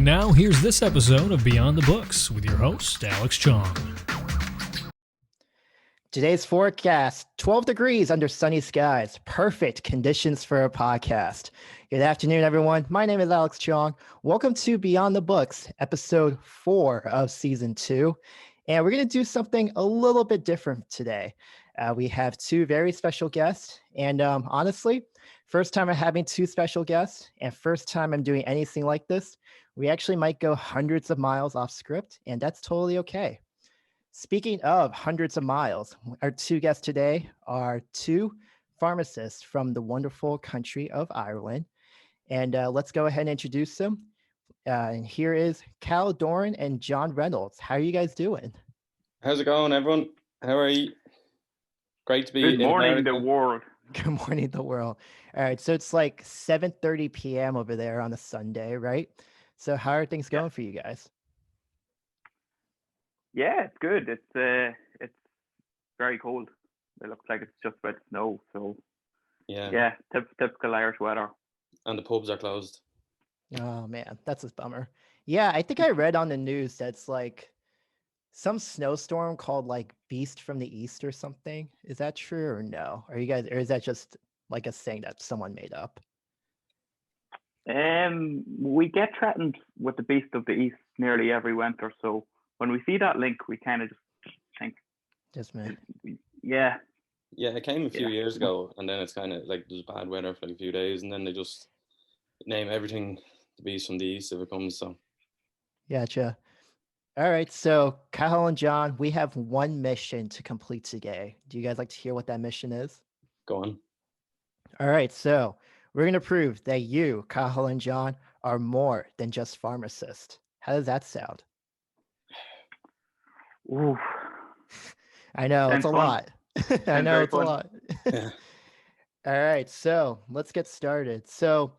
And now, here's this episode of Beyond the Books with your host, Alex Chong. Today's forecast, 12 degrees under sunny skies. Perfect conditions for a podcast. Good afternoon, everyone. My name is Alex Chong. Welcome to Beyond the Books, episode 4 of season 2. And we're going to do something a little bit different today. We have 2 very special guests. And honestly, first time I'm having 2 special guests and first time I'm doing anything like this. We actually might go hundreds of miles off script, and that's totally okay. Speaking of hundreds of miles, our 2 guests today are 2 pharmacists from the wonderful country of Ireland. And let's go ahead and introduce them. And here is Cathal, Doran, and John Reynolds. How are you guys doing? How's it going, everyone? How are you? Great to be Good morning, in the world. Good morning, the world. All right, so it's like 7:30 p.m. over there on a Sunday, right? So how are things going for you guys? Yeah, it's good. It's very cold. It looks like it's just about to snow. So yeah, typical Irish weather. And the pubs are closed. Oh man, that's a bummer. Yeah, I think I read on the news that's like some snowstorm called like Beast from the East or something. Is that true or no? Are you guys, or is that just like a thing that someone made up? We get threatened with the Beast of the East nearly every winter. So when we see that link, we kind of just think, Just me. Yeah, it came a few years ago, and then it's kind of like there's bad weather for like a few days, and then they just name everything the Beast from the East if it comes. So Gotcha. All right, so Cathal and John, we have one mission to complete today. Do you guys like to hear what that mission is? go on. All right, so we're going to prove that you, Cathal and John, are more than just pharmacists. How does that sound? ooh, I know, it's Sounds a fun. lot. I know, very it's a fun. lot. Yeah. All right, so let's get started. So,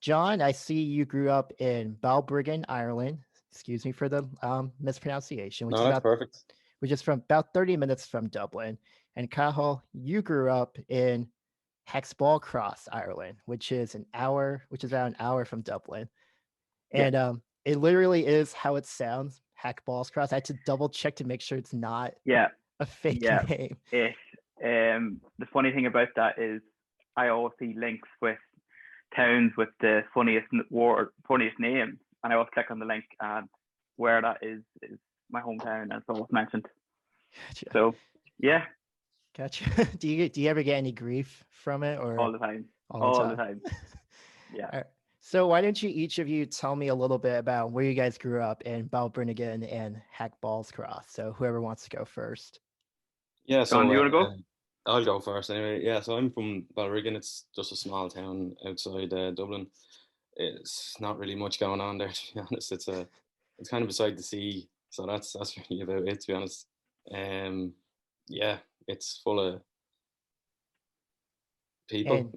John, I see you grew up in Balbriggan, Ireland. Excuse me for the mispronunciation, No, that's perfect. which is from about 30 minutes from Dublin. And Cathal, you grew up in Hexballcross, Ireland, which is about an hour from Dublin. Yeah. And it literally is how it sounds, Hexballcross. I had to double check to make sure it's not Yeah, a fake Yeah. name. The funny thing about that is I always see links with towns with the funniest names, and I always click on the link, and where that is my hometown, and it's always mentioned. Gotcha. So yeah, Gotcha. Do you ever get any grief from it, or all the time. Yeah. All right. So why don't you each of you tell me a little bit about where you guys grew up in Balbriggan and Hackballscross? So whoever wants to go first. Yeah, so John, do you want to go? I'll go first anyway. Yeah, so I'm from Balbriggan. It's just a small town outside Dublin. It's not really much going on there, to be honest. It's kind of beside the sea, so that's really about it, to be honest. Yeah, it's full of people.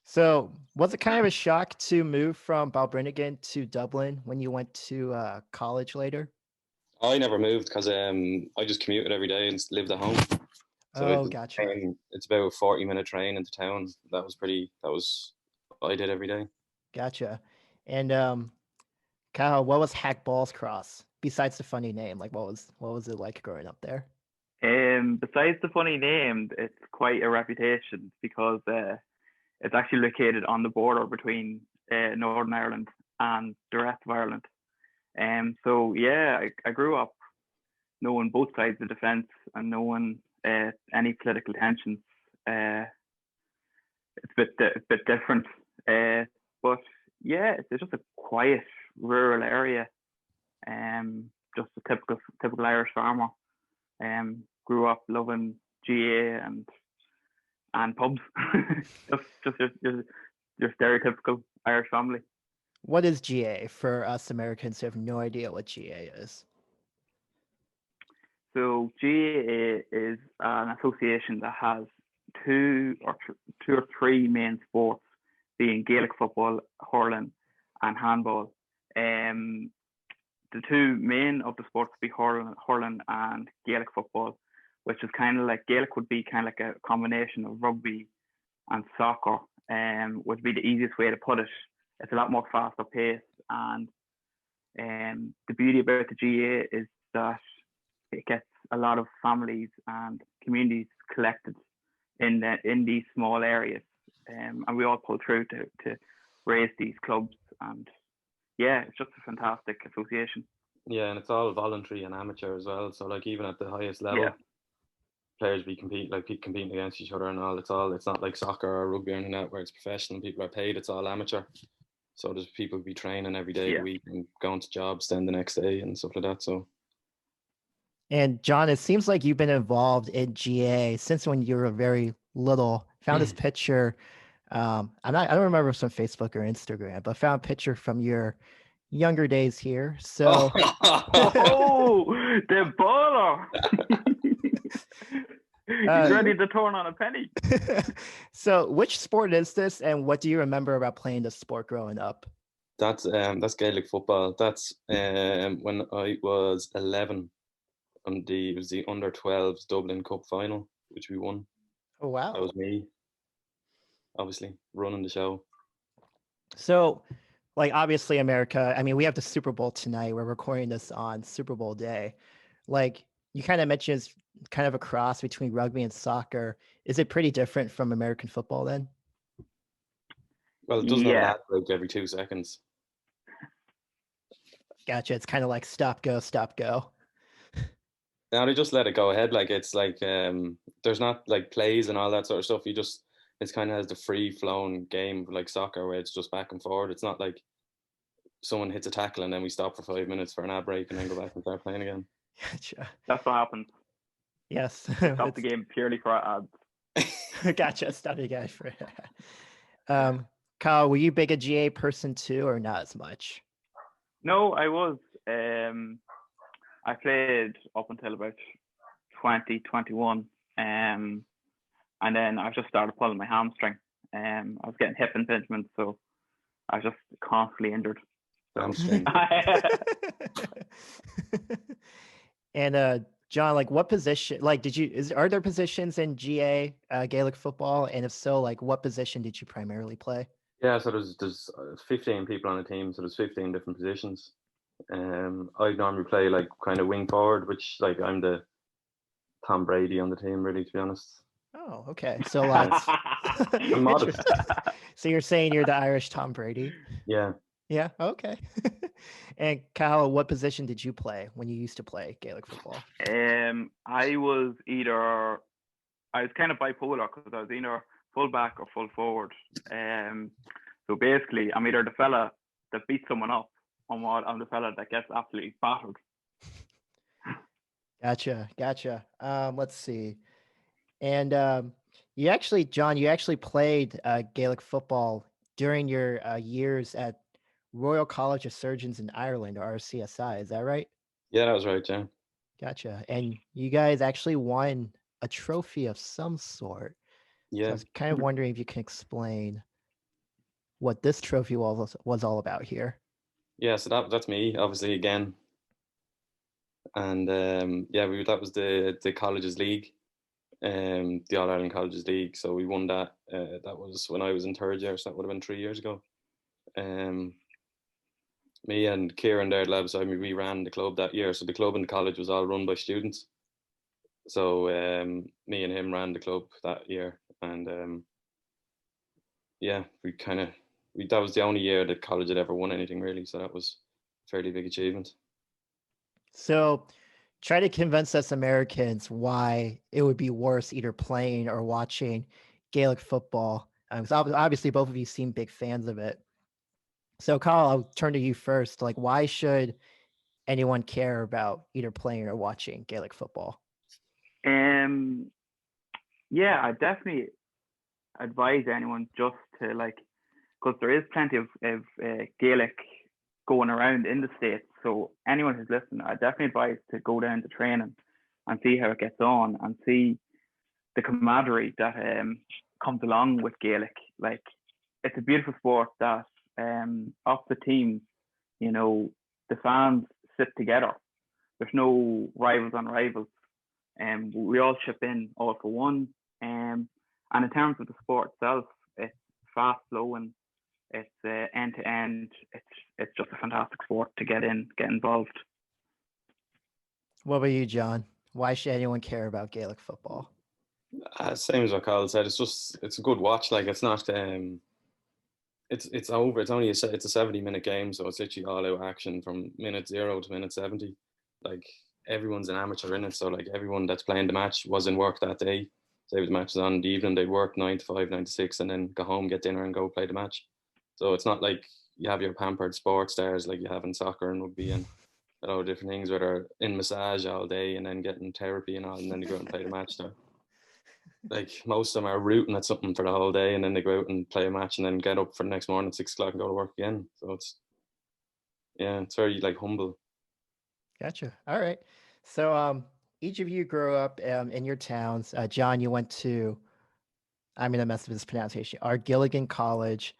So was it kind of a shock to move from Balbriggan to Dublin when you went to college later? I never moved because I just commuted every day and lived at home. So Gotcha. It's about a 40-minute train into town. That was what I did every day. Gotcha. And Kyle, what was Hackballscross besides the funny name? Like what was it like growing up there? Besides the funny name, it's quite a reputation because it's actually located on the border between Northern Ireland and the rest of Ireland. So yeah, I grew up knowing both sides of the fence and knowing any political tensions. It's a bit different, but yeah, it's just a quiet rural area. Just a typical Irish farmer. Grew up loving GA and pubs. just your stereotypical Irish family. What is GA for us Americans who have no idea what GA is? So GA is an association that has two or three main sports, being Gaelic football, hurling, and handball. The two main of the sports would be hurling and Gaelic football, which is kind of like Gaelic would be kind of like a combination of rugby and soccer. would be the easiest way to put it. It's a lot more faster paced, and the beauty about the GA is that it gets a lot of families and communities collected in these small areas, and we all pull through to raise these clubs. And yeah, it's just a fantastic association. Yeah, and it's all voluntary and amateur as well. So like even at the highest level, players competing against each other and all. It's not like soccer or rugby or anything like that where it's professional and people are paid. It's all amateur. So there's people who be training every day of the week and going to jobs then the next day and stuff like that. So. And John, it seems like you've been involved in GA since when you were very little. Found this picture. I don't remember if it's on Facebook or Instagram, but found a picture from your younger days here. So the baller. He's ready to turn on a penny. So which sport is this, and what do you remember about playing this sport growing up? That's Gaelic football. That's when I was 11. It was the under 12s Dublin Cup final, which we won. Oh wow. That was me, obviously, running the show. So, like, obviously America, I mean, we have the Super Bowl tonight. We're recording this on Super Bowl day. Like, you kind of mentioned it's kind of a cross between rugby and soccer. Is it pretty different from American football then? Well, it doesn't have an ad break every 2 seconds. Gotcha. It's kind of like stop, go, stop, go. Now they just let it go ahead. Like it's like there's not like plays and all that sort of stuff. It's kind of has the free flowing game like soccer where it's just back and forward. It's not like someone hits a tackle and then we stop for 5 minutes for an ad break and then go back and start playing again. Gotcha. That's what happens. Yes. Stop the game purely for ads. Gotcha. Stop the guy for Kyle, were you big a GA person too, or not as much? No, I was. I played up until about 2021, and then I just started pulling my hamstring. I was getting hip impingement, so I was just constantly injured. Hamstring. And John, like, what position? Like, are there positions in GA Gaelic football? And if so, like, what position did you primarily play? Yeah, so there's 15 people on the team, so there's 15 different positions. I normally play like kind of wing forward, which like I'm the Tom Brady on the team, really, to be honest. Oh, okay. So like, I'm modest. So you're saying you're the Irish Tom Brady? Yeah. Yeah. Okay. And Kyle, what position did you play when you used to play Gaelic football? I was kind of bipolar because I was either full back or full forward. So basically, I'm either the fella that beats someone up, or I'm the fella that gets absolutely battered. Gotcha. Let's see. And John, you actually played Gaelic football during your years at Royal College of Surgeons in Ireland, or RCSI. Is that right? Yeah, that was right, yeah. Gotcha. And you guys actually won a trophy of some sort. Yeah. So I was kind of wondering if you can explain what this trophy was all about here. Yeah, so that's me, obviously, again. And that was the Colleges League, the All Ireland Colleges League. So we won that. That was when I was in third year, so that would have been 3 years ago. Me and Kieran there, the lab beside me, we ran the club that year. So the club in the college was all run by students. So me and him ran the club that year, and that was the only year that college had ever won anything, really. So that was a fairly big achievement. So try to convince us Americans why it would be worse either playing or watching Gaelic football. Obviously, both of you seem big fans of it. So Kyle, I'll turn to you first. Like, why should anyone care about either playing or watching Gaelic football? Yeah, I definitely advise anyone just to because there is plenty of Gaelic going around in the States. So anyone who's listening, I definitely advise to go down to training and see how it gets on and see the camaraderie that comes along with Gaelic. Like, it's a beautiful sport that of the teams, the fans sit together. There's no rivals on rivals. We all chip in all for one. And in terms of the sport itself, it's fast flowing. It's end to end. It's just a fantastic sport to get involved. What about you, John? Why should anyone care about Gaelic football? Same as what Carl said. It's a good watch. Like it's not it's over. It's only it's a 70-minute game, so it's literally all out action from minute 0 to minute 70. Like everyone's an amateur in it, so like everyone that's playing the match was in work that day. Say the match was on in the evening, they'd work 9 to 5, 9 to 6, and then go home, get dinner, and go play the match. So it's not like you have your pampered sports stars like you have in soccer and rugby and a lot of different things where they're in massage all day and then getting therapy and all, and then they go out and play the match. So like most of them are rooting at something for the whole day, and then they go out and play a match and then get up for the next morning at 6 o'clock and go to work again. So it's very like humble. Gotcha. All right. So each of you grew up in your towns. John, you went to, I'm going to mess with this pronunciation, Gilligan College,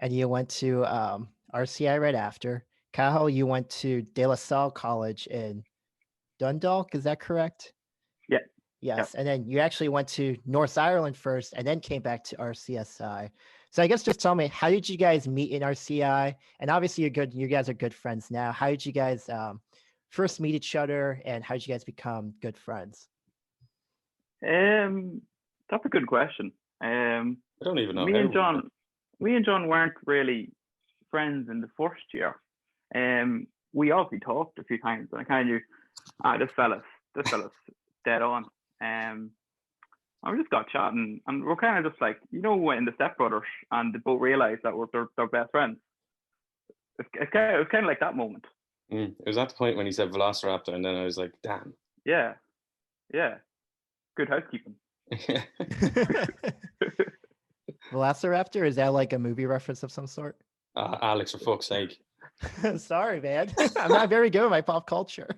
and you went to RCI right after. Cathal, you went to De La Salle College in Dundalk. Is that correct? Yeah. Yes. Yep. And then you actually went to North Ireland first and then came back to RCSI. So I guess just tell me, how did you guys meet in RCI? And obviously you guys are good friends now. How did you guys first meet each other, and how did you guys become good friends? That's a good question. I don't even know. Me and John weren't really friends in the first year. We obviously talked a few times, and I kind of knew, this fella's dead on. And we just got chatting, and we're kind of just like, in the Step Brothers, and they both realized that they're best friends. It was kind of like that moment. It was at the point when he said Velociraptor, and then I was like, damn. Yeah. Good housekeeping. Velociraptor, is that like a movie reference of some sort? Alex, for fuck's sake. Sorry, man. I'm not very good with my pop culture.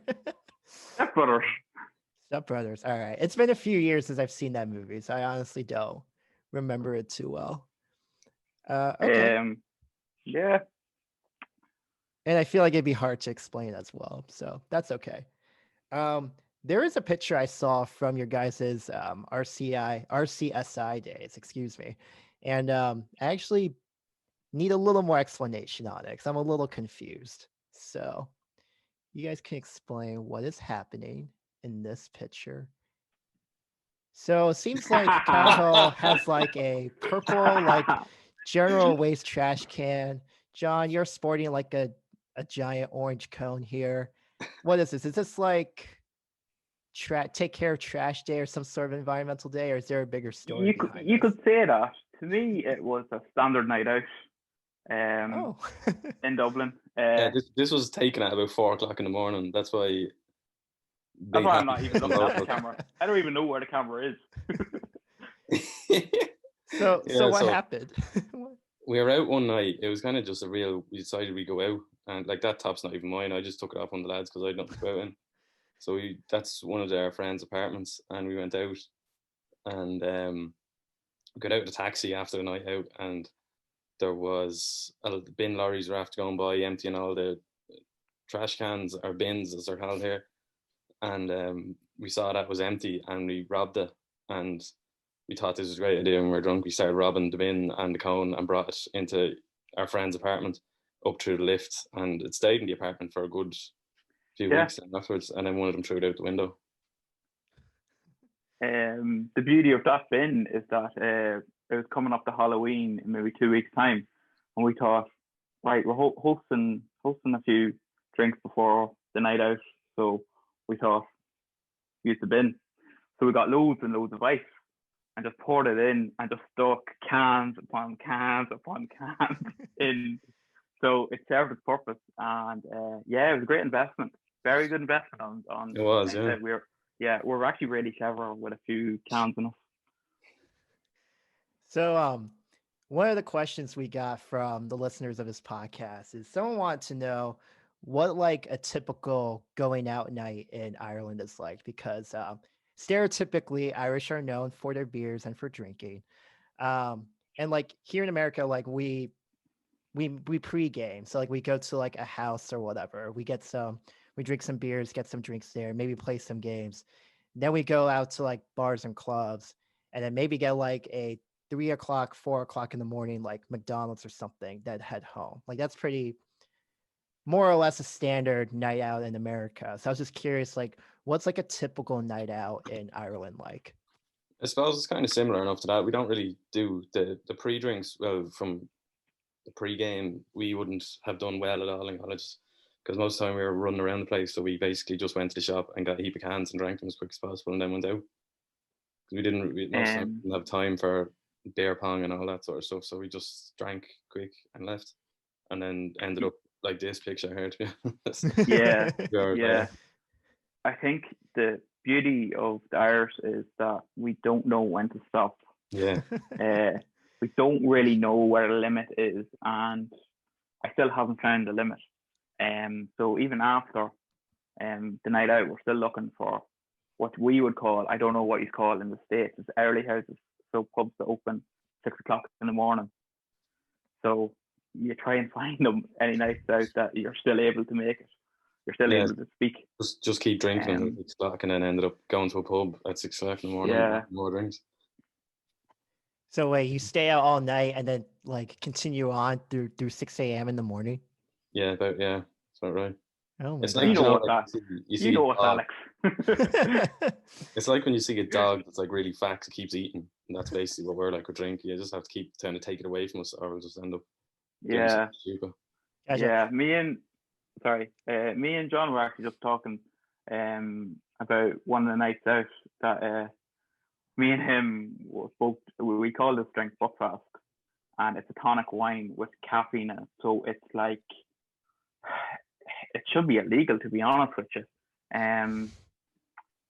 Step Brothers. Step Brothers. All right. It's been a few years since I've seen that movie, so I honestly don't remember it too well. Okay. Yeah. And I feel like it'd be hard to explain as well, so that's okay. There is a picture I saw from your guys' RCSI days, excuse me. And I actually need a little more explanation on it because I'm a little confused. So you guys can explain what is happening in this picture. So it seems like Cathal has like a purple, like general waste trash can. John, you're sporting like a giant orange cone here. What is this? Is this like take care of trash day or some sort of environmental day, or is there a bigger story? You could say that. To me, it was a standard night out in Dublin. This was taken at about 4 o'clock in the morning. That's why I'm not even looking at the camera. I don't even know where the camera is. So what happened? We were out one night. It was kind of just we decided we'd go out, and like that top's not even mine. I just took it off on the lads because I had nothing to go out in. So that's one of our friends' apartments, and we went out and got out of the taxi after the night out, and there was bin lorries were after going by emptying all the trash cans or bins as they're called here, and we saw that was empty and we robbed it, and we thought this was a great idea. When we were drunk, we started robbing the bin and the cone and brought it into our friend's apartment up through the lift, and it stayed in the apartment for a good few weeks afterwards, and then one of them threw it out the window. The beauty of that bin is that it was coming up to Halloween in maybe 2 weeks' time, and we thought, right, we're hosting a few drinks before the night out, so we thought, use the bin. So we got loads and loads of ice and just poured it in and just stuck cans upon cans upon cans in. So it served its purpose, and it was a great investment. Very good investment on it was, we're actually really clever with a few cans in us. So one of the questions we got from the listeners of this podcast is someone wanted to know what like a typical going out night in Ireland is like, because stereotypically Irish are known for their beers and for drinking. And like here in America, like we pre-game. So like we go to like a house or whatever. We drink some beers, get some drinks there, maybe play some games. Then we go out to like bars and clubs, and then maybe get like a 3 o'clock, 4 o'clock in the morning, like McDonald's or something, then head home. Like that's pretty more or less a standard night out in America. So I was just curious, like, what's like a typical night out in Ireland like? I suppose it's kind of similar enough to that. We don't really do the pre-drinks. Well, from the pre-game, we wouldn't have done well at all in college because most of the time we were running around the place. So we basically just went to the shop and got a heap of cans and drank them as quick as possible and then went out. We most of the time didn't have time for beer pong and all that sort of stuff. So we just drank quick and left and then ended up like this picture here, to be honest. Yeah. I think the beauty of the Irish is that we don't know when to stop. Yeah. We don't really know where the limit is, and I still haven't found the limit. So even after the night out, we're still looking for what we would call, I don't know what you call in the States, it's early houses. So pubs that open 6 o'clock in the morning. So you try and find them any nights out that you're still able to make it. You're still able to speak. Just keep drinking at 6 o'clock and then ended up going to a pub at 6 o'clock in the morning. Yeah. More drinks. So wait, you stay out all night and then like continue on through 6 a.m. in the morning? Yeah, that's about right. Oh, it's like, you know what, Alex. It's like when you see a dog that's like really fat, it keeps eating. And that's basically what we're like with drinking. You just have to keep trying to take it away from us or we'll just end up doing something stupid. Yeah, me and John were actually just talking about one of the nights out that me and him spoke. We call this drink Buckfast, and it's a tonic wine with caffeine in it. So it's like it should be illegal, to be honest with you.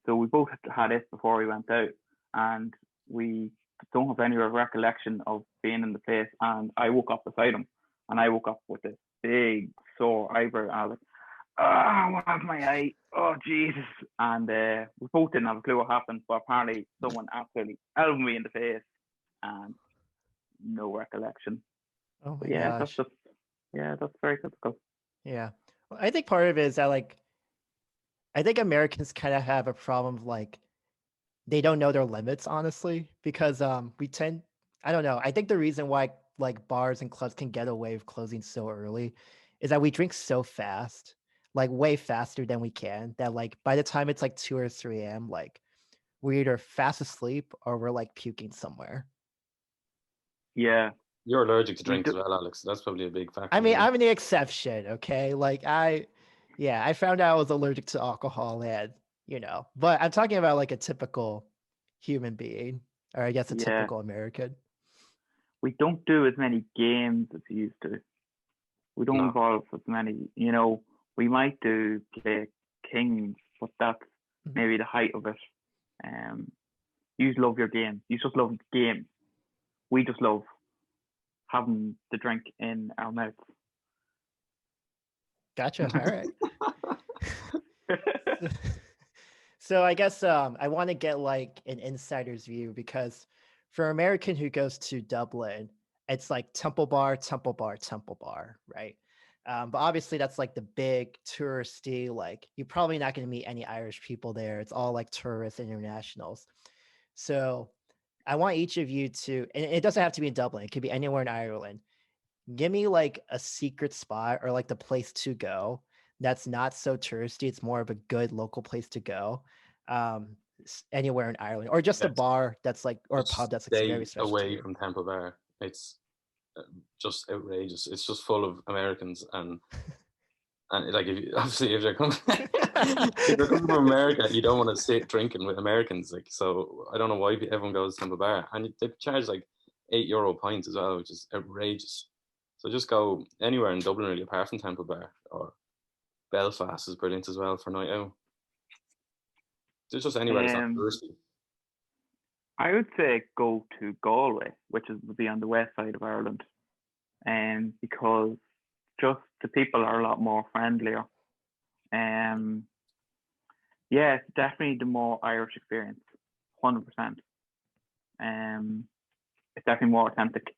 So we both had it before we went out, and we don't have any recollection of being in the place. And I woke up beside him, and I woke up with this big sore eyebrow. And I was like, "Oh, what happened to my eye? Oh, Jesus!" And we both didn't have a clue what happened, but apparently someone absolutely elbowed me in the face, and no recollection. oh my gosh. That's very typical. Yeah. Well, I think part of it is that like I think Americans kind of have a problem of like they don't know their limits, honestly, because we tend, I don't know. I think the reason why like bars and clubs can get away with closing so early is that we drink so fast, like way faster than we can, that like by the time it's like 2 or 3 a.m., like we're either fast asleep or we're like puking somewhere. Yeah. You're allergic to drinks as well, Alex. That's probably a big factor. I mean, I'm the exception, okay? Like I found out I was allergic to alcohol and, but I'm talking about like a typical human being, or I guess a typical American. We don't do as many games as we used to. We don't involve as many, we might play Kings, but that's maybe the height of it. You love your game. You just love games. We just love having the drink in our mouths. Gotcha. All right. So I guess I want to get like an insider's view, because for an American who goes to Dublin, it's like Temple Bar, Temple Bar, Temple Bar, right? But obviously that's like the big touristy, like you're probably not going to meet any Irish people there. It's all like tourists, internationals. So I want each of you to, and it doesn't have to be in Dublin, it could be anywhere in Ireland. Give me like a secret spot or like the place to go that's not so touristy. It's more of a good local place to go, anywhere in Ireland, or just a bar that's like, or a pub that's like very special. Away from Temple Bar, it's just outrageous. It's just full of Americans, and like if you're coming from America, you don't want to sit drinking with Americans. Like, so I don't know why everyone goes to Temple Bar, and they charge like €8 a pint as well, which is outrageous. So just go anywhere in Dublin really, apart from Temple Bar. Or Belfast is brilliant as well for night out. There's just anywhere that's not touristy. I would say go to Galway, which would be on the west side of Ireland, because just the people are a lot more friendlier. It's definitely the more Irish experience, 100%. It's definitely more authentic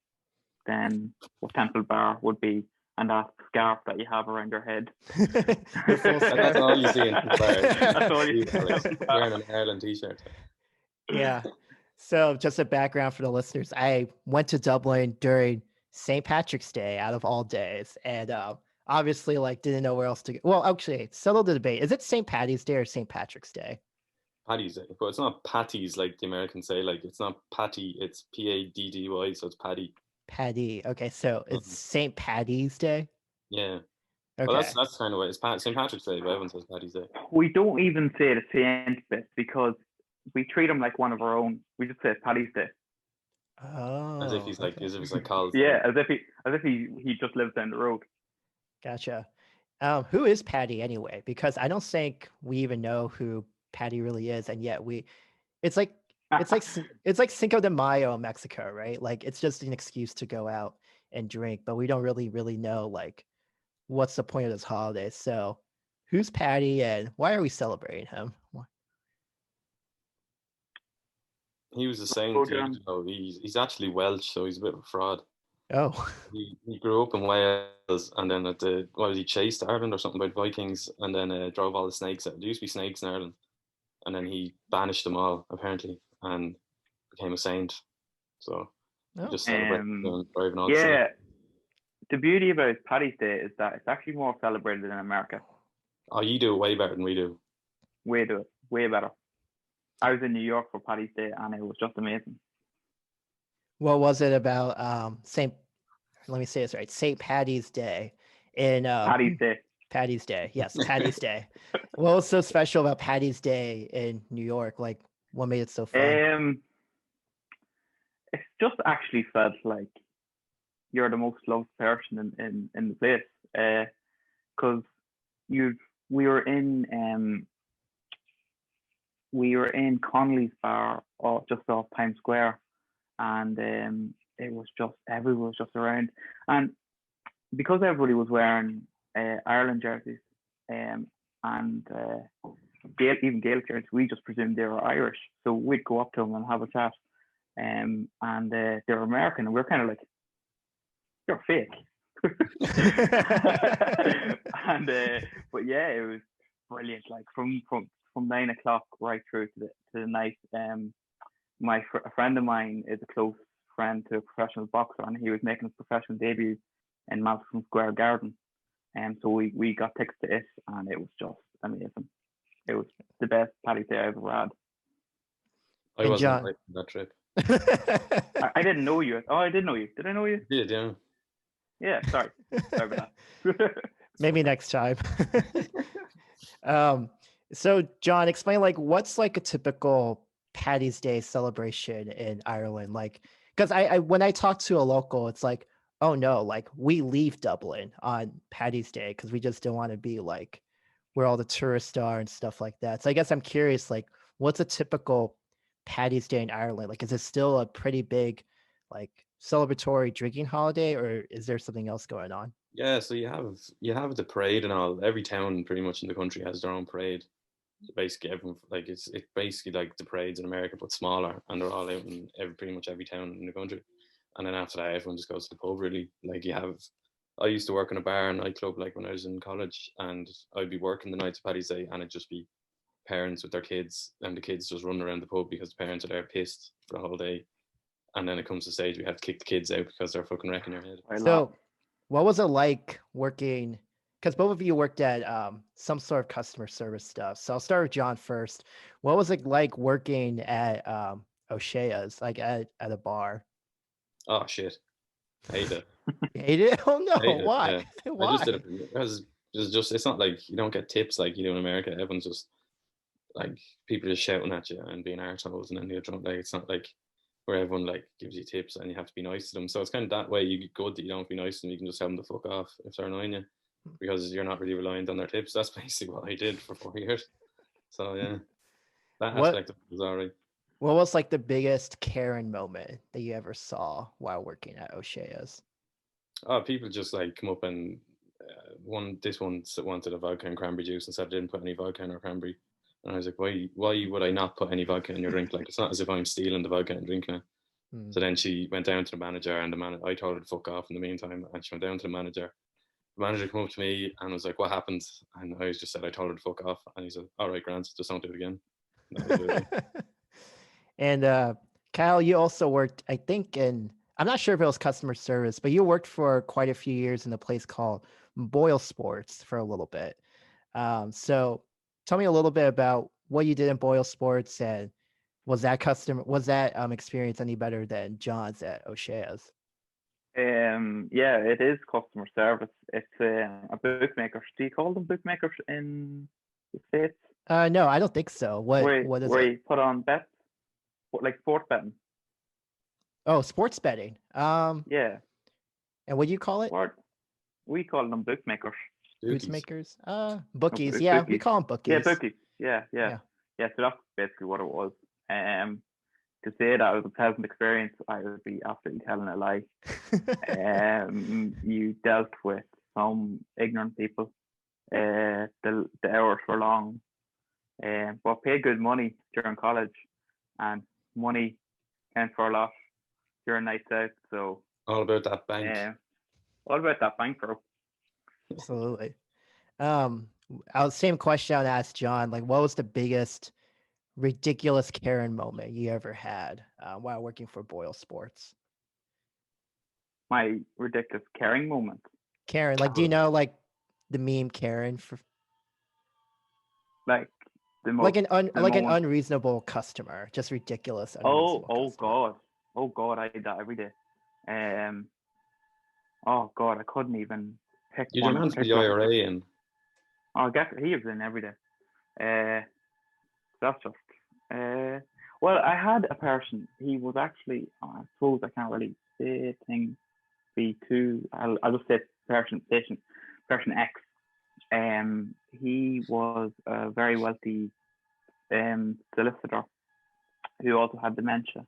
than what Temple Bar would be, and that scarf that you have around your head. That's all you see in Temple Bar. That's all you see. Wearing an Ireland t-shirt. Yeah. So just a background for the listeners. I went to Dublin during St. Patrick's Day out of all days. And obviously like didn't know where else to go. Well, actually, settle the debate. Is it St. Patty's Day or St. Patrick's Day? Paddy's Day, but it's not patties like the Americans say. Like it's not patty, it's Paddy, so it's Paddy. Paddy. Okay, so it's Mhm. St. Patty's Day. Yeah. Well, Okay. that's kind of what it's St. Patrick's Day, but everyone says Paddy's Day. We don't even say the saint bit because we treat him like one of our own. We just say Paddy's Day. Oh. As if he's like, okay. as if it's like Carl's. Yeah, as if he just lives down the road. Gotcha. Who is Paddy anyway? Because I don't think we even know who Paddy really is, and yet it's like it's like Cinco de Mayo in Mexico, right? Like it's just an excuse to go out and drink, but we don't really know like what's the point of this holiday. So who's Paddy and why are we celebrating him? He was the same Oh, dude, John. you know, he's actually Welsh, so he's a bit of a fraud. Oh, He grew up in Wales, and then he chased Ireland or something about Vikings, and then drove all the snakes out. There used to be snakes in Ireland, and then he banished them all apparently, and became a saint. So he just celebrated driving all the snakes. Yeah, the beauty about Paddy's Day is that it's actually more celebrated in America. Oh, you do it way better than we do. Way better. I was in New York for Paddy's Day, and it was just amazing. what was it about let me say this right, St. Paddy's Day in Paddy's Day. Paddy's Day. Yes, Paddy's Day. What was so special about Paddy's Day in New York? Like, what made it so fun? It's just actually felt like you're the most loved person in the place. Because we were in Connolly's bar, just off Times Square, and it was just everyone was just around, and because everybody was wearing Ireland jerseys, and even Gaelic jerseys, we just presumed they were Irish. So we'd go up to them and have a chat, and they were American, and we were kind of like, "You're fake." And but yeah, it was brilliant. Like from 9 o'clock right through to the night. A friend of mine is a close friend to a professional boxer, and he was making his professional debut in Madison Square Garden, and so we got tickets to it, and it was just amazing. It was the best Paddy's Day I've ever had. I wasn't invited on that trip. I didn't know you. Oh, I did know you. Did I know you? You did, yeah. Yeah, sorry about that. Maybe next time. So John, explain like what's like a typical Paddy's Day celebration in Ireland? Like, because I when I talk to a local, it's like, oh no, like we leave Dublin on Paddy's Day because we just don't want to be like where all the tourists are and stuff like that. So I guess I'm curious, like, what's a typical Paddy's Day in Ireland? Like, is it still a pretty big like celebratory drinking holiday, or is there something else going on? Yeah, so you have the parade and all. Every town pretty much in the country has their own parade. So basically, everyone like it's basically like the parades in America but smaller, and they're all out in pretty much every town in the country. And then after that, everyone just goes to the pub. Really, like I used to work in a bar and nightclub like when I was in college, and I'd be working the nights of Paddy's Day, and it'd just be parents with their kids, and the kids just running around the pub because the parents are there pissed for the whole day. And then it comes to stage we have to kick the kids out because they're fucking wrecking their head. So, what was it like working? Because both of you worked at some sort of customer service stuff. So I'll start with John first. What was it like working at O'Shea's, like at a bar? Oh shit, hate it. Hate it? Oh no, why? Yeah. Why? I just did it because it's not like you don't get tips like you do in America. Everyone's just like people just shouting at you and being arseholes, and then you're drunk. Like it's not like where everyone like gives you tips and you have to be nice to them. So it's kind of that way. You get good that you don't be nice to them. You can just tell them to fuck off if they're annoying you, because you're not really reliant on their tips. That's basically what I did for 4 years. So yeah, that aspect of it was alright. What was like the biggest Karen moment that you ever saw while working at O'Shea's? Oh, people just like come up and this one wanted a vodka and cranberry juice and said I didn't put any vodka in or cranberry. And I was like, why would I not put any vodka in your drink? Like, it's not as if I'm stealing the vodka and drinking it. So then she went down to the manager, and I told her to fuck off in the meantime. And she went down to the manager. The manager came up to me and was like, what happened? And I just said, I told her to fuck off. And he said, all right, Grant, just don't do it again. And Kyle, you also worked, I think, I'm not sure if it was customer service, but you worked for quite a few years in a place called Boyle Sports for a little bit. So tell me a little bit about what you did in Boyle Sports, and was that experience any better than John's at O'Shea's? Yeah, it is customer service. It's a bookmaker. Do you call them bookmakers in the States? No, I don't think so. What is Where it? you put on bets, like sports betting. Oh, sports betting. Yeah, And what do you call it? what we call them bookmakers. Dookies. Makers? Bookies. Bookies. Yeah, we call them Yeah, bookies. bookies. Yeah. So that's basically what it was. To say that it was a pleasant experience, I would be absolutely telling a lie. You dealt with some ignorant people. The hours were long, but paid good money during college, and money counts for a lot during nights out. So All about that bank. all about that bank, bro. Absolutely. Same question I would ask John. Like, what was the biggest ridiculous Karen moment you ever had while working for Boyle Sports? My ridiculous caring moment. Karen, like, do you know like the meme Karen for Like the most, like an moment. unreasonable customer, just ridiculous. Oh Customer. God, I did that every day. Oh God, I couldn't even pick You're one. the man for the particular. IRA and Oh, I guess he was in every day. That's just. Well, I had a person. He was actually. I suppose I can't really say things be too. I'll just say person X. He was a very wealthy solicitor who also had dementia,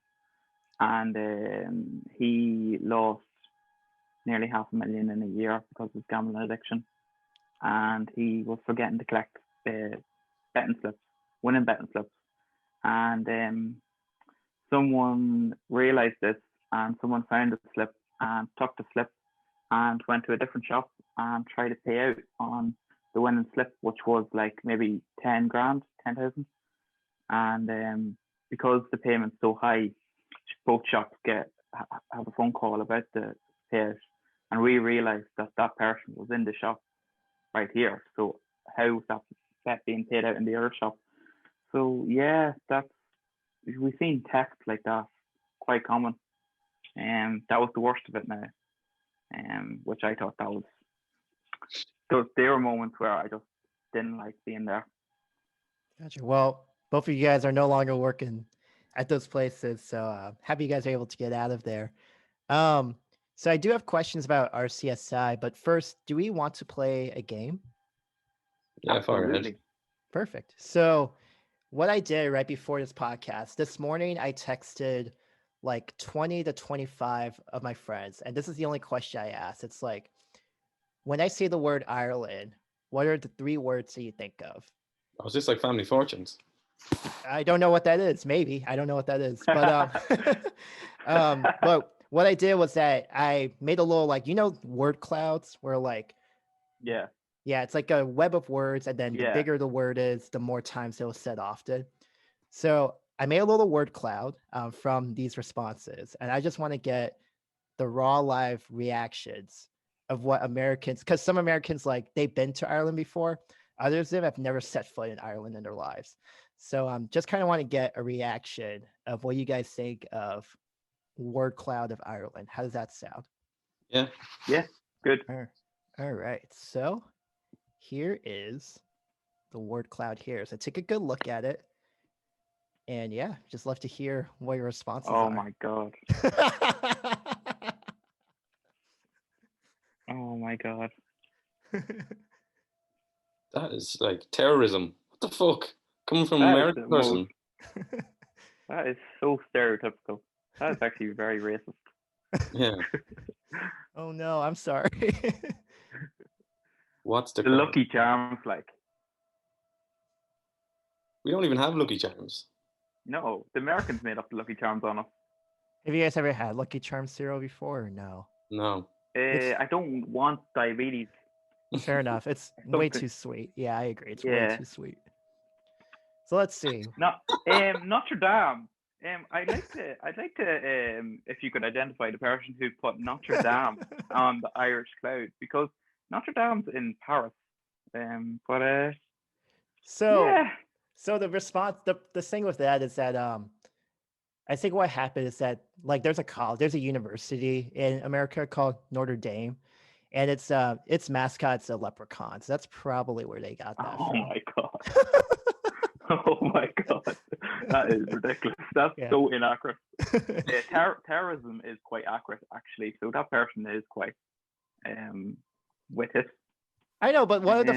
and he lost nearly $500,000 in a year because of his gambling addiction, and he was forgetting to collect winning betting slips, and someone realized this, and someone found the slip and took the slip and went to a different shop and tried to pay out on the winning slip, which was like maybe 10 grand, 10,000. And because the payment's so high, both shops have a phone call about the payout, and we realized that that person was in the shop right here. So how was that being paid out in the other shop? So yeah, we've seen theft like that quite common, and that was the worst of it now. Which I thought that was. So there were moments where I just didn't like being there. Gotcha. Well, both of you guys are no longer working at those places, so happy you guys are able to get out of there. So I do have questions about RCSI, but first, do we want to play a game? yeah, fire ahead. Absolutely. Perfect. So what I did right before this podcast, this morning I texted like 20 to 25 of my friends, and this is the only question I asked. It's like, when I say the word Ireland, what are the 3 words that you think of? I was just like Family Fortunes. I don't know what that is. Maybe I don't know what that is, but but what I did was that I made a little like word clouds where like Yeah. it's like a web of words, and then the Yeah. bigger the word is, the more times it was said often. So I made a little word cloud from these responses, and I just want to get the raw live reactions of what Americans, because some Americans like they've been to Ireland before, others of them have never set foot in Ireland in their lives. So just kind of want to get a reaction of what you guys think of word cloud of Ireland. How does that sound? Yeah. Yeah. Good. All right. So here is the word cloud here. So take a good look at it. And yeah, just love to hear what your responses are. Oh my God. Oh my God. That is like terrorism. What the fuck? Coming from That an is American the person. That is so stereotypical. That is actually very racist. Yeah. Oh no, I'm sorry. What's the The crime? Lucky Charms, like. We don't even have Lucky Charms. No, the Americans made up the Lucky Charms on us. Have you guys ever had Lucky Charm cereal before or no? No. I don't want diabetes. Fair enough. It's way too sweet. Yeah, I agree. It's way too sweet. So let's see. Notre Dame. I'd like to, if you could identify the person who put Notre Dame on the Irish cloud, because Notre Dame's in Paris. But So, yeah, so the response, the thing with that is that I think what happened is that like there's a university in America called Notre Dame, and its mascot's a leprechaun. So that's probably where they got that oh from. my god, oh my god, that is ridiculous. That's Yeah. so inaccurate. Terrorism is quite accurate, actually. So that person is quite with it. I know, but one of Yeah.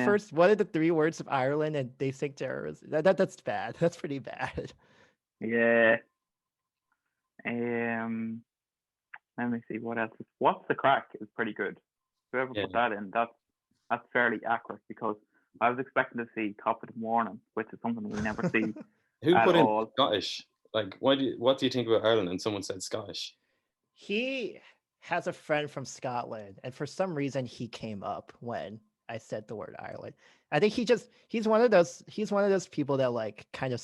the three words of Ireland, and they think terrorism. That's bad. That's pretty bad. Yeah. Let me see what else. What's the crack is pretty good. Whoever Yeah. put that in, that's fairly accurate, because I was expecting to see top of the morning, which is something we never see Who at put in all. Scottish? Like, what do you think about Ireland? And someone said Scottish. He has a friend from Scotland, and for some reason he came up when I said the word Ireland. I think he's one of those people that like kind of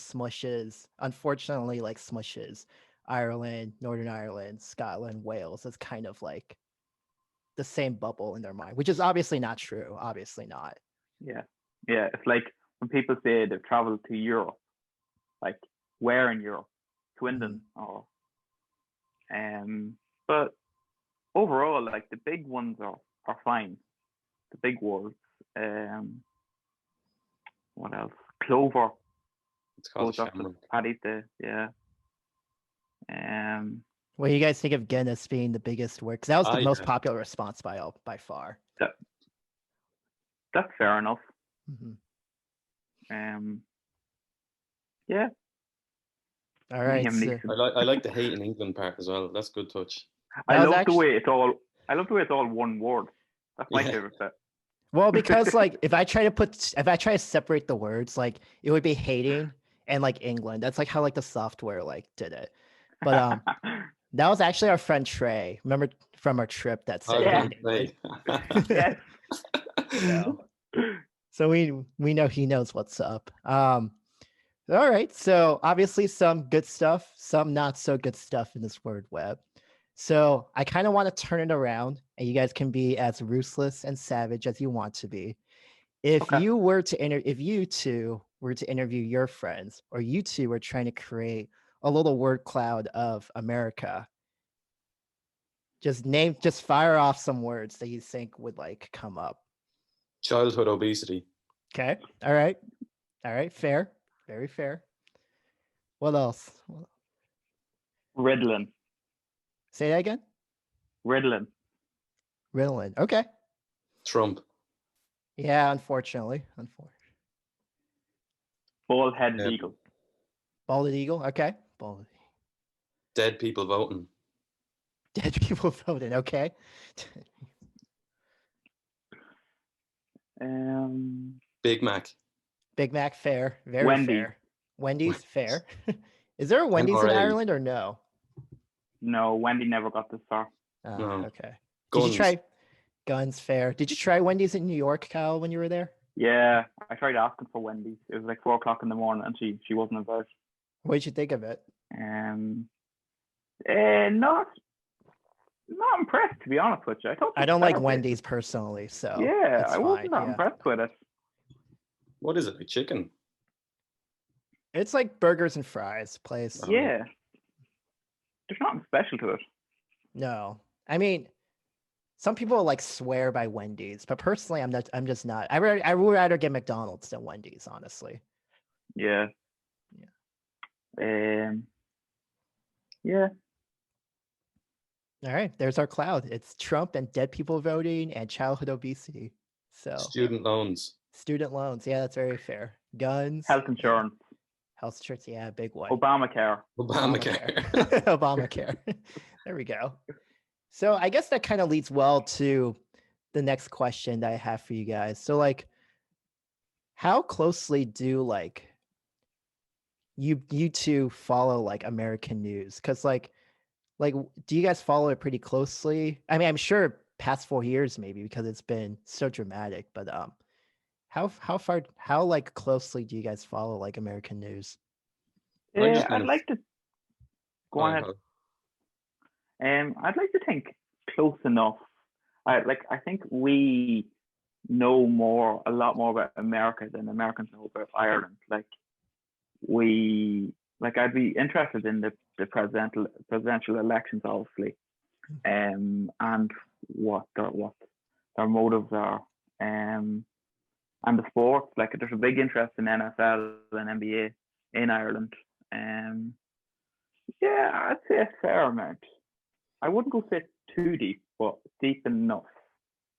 unfortunately like smushes Ireland, Northern Ireland, Scotland, Wales. It's kind of like the same bubble in their mind, which is obviously not true. Obviously not. Yeah. It's like when people say they've traveled to Europe, like where in Europe? Swindon or but overall, like the big ones are fine. The big words. What else? Clover. It's called a That's shamrock. Paddy What do you guys think of Guinness being the biggest word? Because that was the most Yeah. popular response by far. that's fair enough. Mm-hmm. Yeah. All right. Liam So, Neeson. I like the hate in England part as well. That's a good touch. I That was love the way it's all one word. That's my Yeah. favorite bit. well, because like if I try to separate the words, like it would be hating and like England. That's like how like the software like did it. But that was actually our friend Trey. Remember from our trip that said Yeah. hate England. Yes. So we know he knows what's up. All right. So obviously some good stuff, some not so good stuff in this word web. So I kind of want to turn it around, and you guys can be as ruthless and savage as you want to be. If Okay. if you two were to interview your friends, or you two were trying to create a little word cloud of America, just fire off some words that you think would like come up. Childhood obesity. Okay. All right. Fair. Very fair. What else? Ritalin. Say that again. Ritalin. Okay. Trump. Yeah, unfortunately. Bald-headed Yeah. eagle. Balded eagle. Okay. Balded. Dead people voting. Dead people voting. Okay. Big Mac. Big Mac. Fair. Very Wendy's. fair. Wendy's. Fair. Is there a Wendy's in NRA. Ireland or no? No, Wendy never got this far. No. Okay. Guns. Did you try Guns? Fair. Did you try Wendy's in New York, Kyle, when you were there? Yeah, I tried asking for Wendy's. It was like 4:00 in the morning, and she wasn't about. What did you think of it? Not impressed, to be honest with you. I don't like Wendy's personally, so Yeah, it's I wasn't fine. that impressed with it. What is it? Like chicken? It's like burgers and fries place. Yeah, there's nothing special to it. No, I mean, some people like swear by Wendy's, but personally, I'm just not. I would rather get McDonald's than Wendy's, honestly. Yeah. Yeah. All right, there's our cloud. It's Trump and dead people voting and childhood obesity. So Student loans. student loans, yeah, that's very fair. Guns, Health insurance. health insurance, yeah, big one. Obamacare. Obamacare. There we go. So I guess that kind of leads well to the next question that I have for you guys. So like, how closely do like you two follow like American news? Because like do you guys follow it pretty closely? I mean, I'm sure past 4 years maybe, because it's been so dramatic, but how like closely do you guys follow like American news? I just kind I'd of- like to. Go on ahead. I'd like to think close enough. I think we know a lot more about America than Americans know about Ireland. I'd be interested in the presidential elections, obviously, and what their motives are, and the sports. Like, there's a big interest in NFL and NBA in Ireland. Yeah, I'd say a fair amount. I wouldn't go say too deep, but deep enough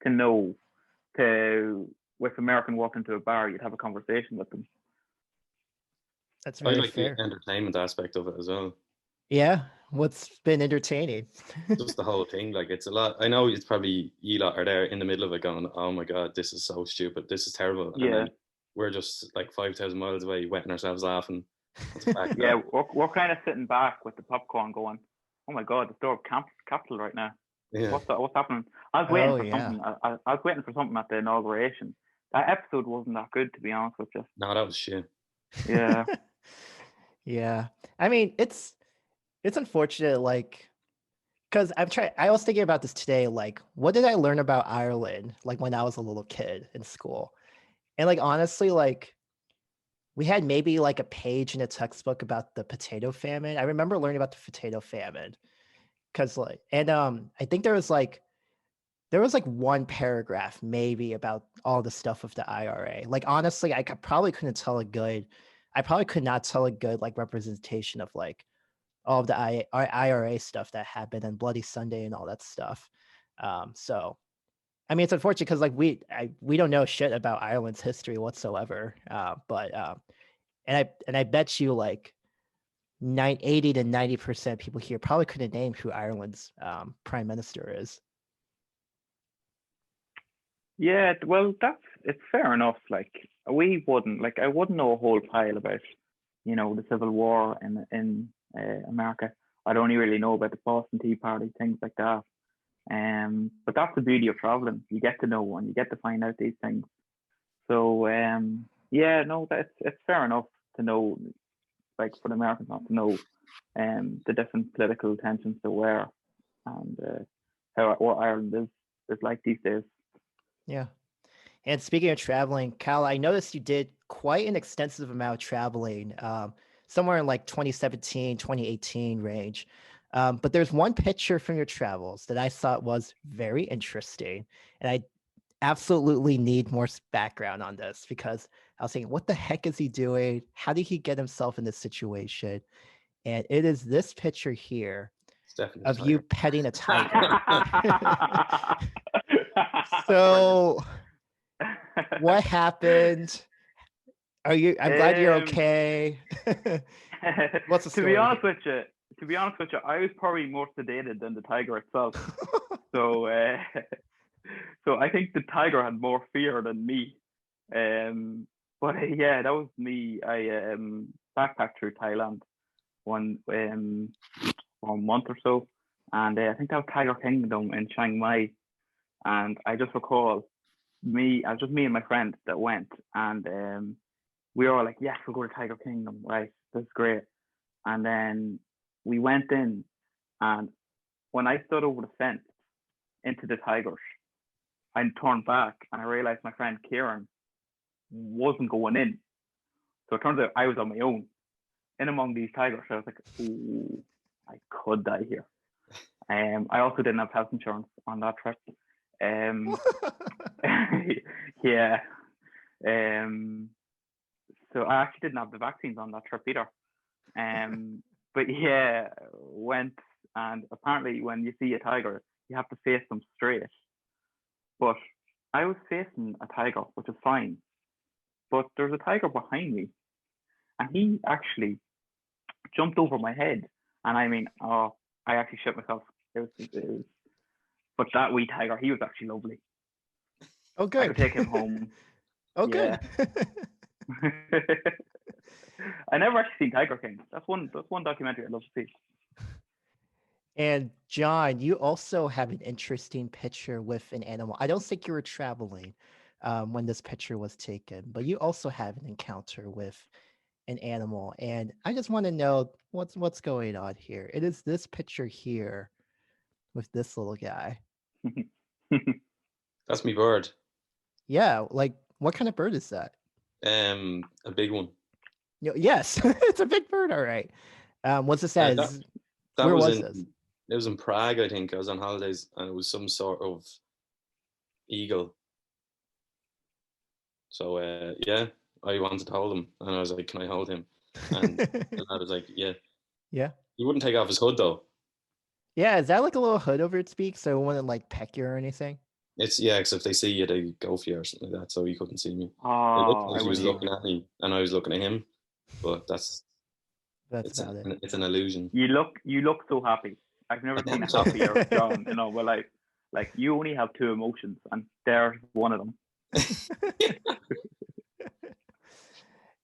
to know if American walked into a bar, you'd have a conversation with them. That's I very like fair. the entertainment aspect of it as well. Yeah. What's been entertaining? Just the whole thing, like, it's a lot. I know it's probably you lot are there in the middle of it going, oh my God, this is so stupid. This is terrible. And Yeah. then we're just like 5,000 miles away, wetting ourselves laughing. Yeah, we're kind of sitting back with the popcorn going, oh my God, the store of Capital right now. Yeah. What's happening? I was waiting for something. I was waiting for something at the inauguration. That episode wasn't that good, to be honest with you. No, that was shit. Yeah. Yeah. I mean, it's unfortunate, like, because I was thinking about this today, like, what did I learn about Ireland, like, when I was a little kid in school? And, like, honestly, like, we had maybe like a page in a textbook about the potato famine. I remember learning about the potato famine because, like, and I think there was like one paragraph maybe about all the stuff with the IRA. Like, honestly, I probably could not tell a good like representation of like all of the IRA stuff that happened and Bloody Sunday and all that stuff. So, I mean, it's unfortunate because like we don't know shit about Ireland's history whatsoever. And I bet you like 80 to 90% people here probably couldn't name who Ireland's prime minister is. Yeah, well, it's fair enough. Like, I wouldn't know a whole pile about, the Civil War in America. I'd only really know about the Boston Tea Party, things like that. But that's the beauty of traveling. You get to know and you get to find out these things. So, yeah, no, it's fair enough to know, like, for the Americans not to know the different political tensions there were and what Ireland is like these days. Yeah. And speaking of traveling, Cal, I noticed you did quite an extensive amount of traveling, somewhere in like 2017, 2018 range. But there's one picture from your travels that I thought was very interesting. And I absolutely need more background on this because I was thinking, what the heck is he doing? How did he get himself in this situation? And it is this picture here of you petting a tiger. So what happened? I'm glad you're okay. What's the story? To be honest with you, I was probably more sedated than the tiger itself. So I think the tiger had more fear than me. But yeah, that was me. I backpacked through Thailand one month or so, and I think that was Tiger Kingdom in Chiang Mai. And I just recall me and my friend that went, and we were all like, yes, we'll go to Tiger Kingdom, right? That's great. And then we went in, and when I stood over the fence into the tigers, I turned back and I realized my friend Kieran wasn't going in. So it turns out I was on my own in among these tigers. So I was like, ooh, I could die here. I also didn't have health insurance on that trip. Yeah. So I actually didn't have the vaccines on that trip either. But yeah, went, and apparently when you see a tiger, you have to face them straight. But I was facing a tiger, which is fine. But there's a tiger behind me, and he actually jumped over my head. And I mean, I actually shit myself. It was, but that wee tiger, he was actually lovely. Oh, good. I could take him home. Oh, good. I never actually seen Tiger King. That's one documentary I'd love to see. And John, you also have an interesting picture with an animal. I don't think you were traveling when this picture was taken, but you also have an encounter with an animal, and I just want to know what's going on here. It is this picture here with this little guy. That's me bird. Yeah, like what kind of bird is that? A big one. Yes, it's a big bird. All right. What's this at? That Where was was in this? it was in Prague, I think. I was on holidays, and it was some sort of eagle. So yeah, I wanted to hold him, and I was like, "Can I hold him?" And the lad was like, "Yeah." Yeah. He wouldn't take off his hood though. Yeah, is that like a little hood over its beak so it wouldn't like peck you or anything? It's because if they see you, they go for you or something like that. So he couldn't see me. It looked Oh, like I he was wouldn't. looking at me, and I was looking at him. But That's about it. it's an illusion. You look so happy. I've never seen a So- happier John in all my life. Like you only have two emotions, and there's one of them.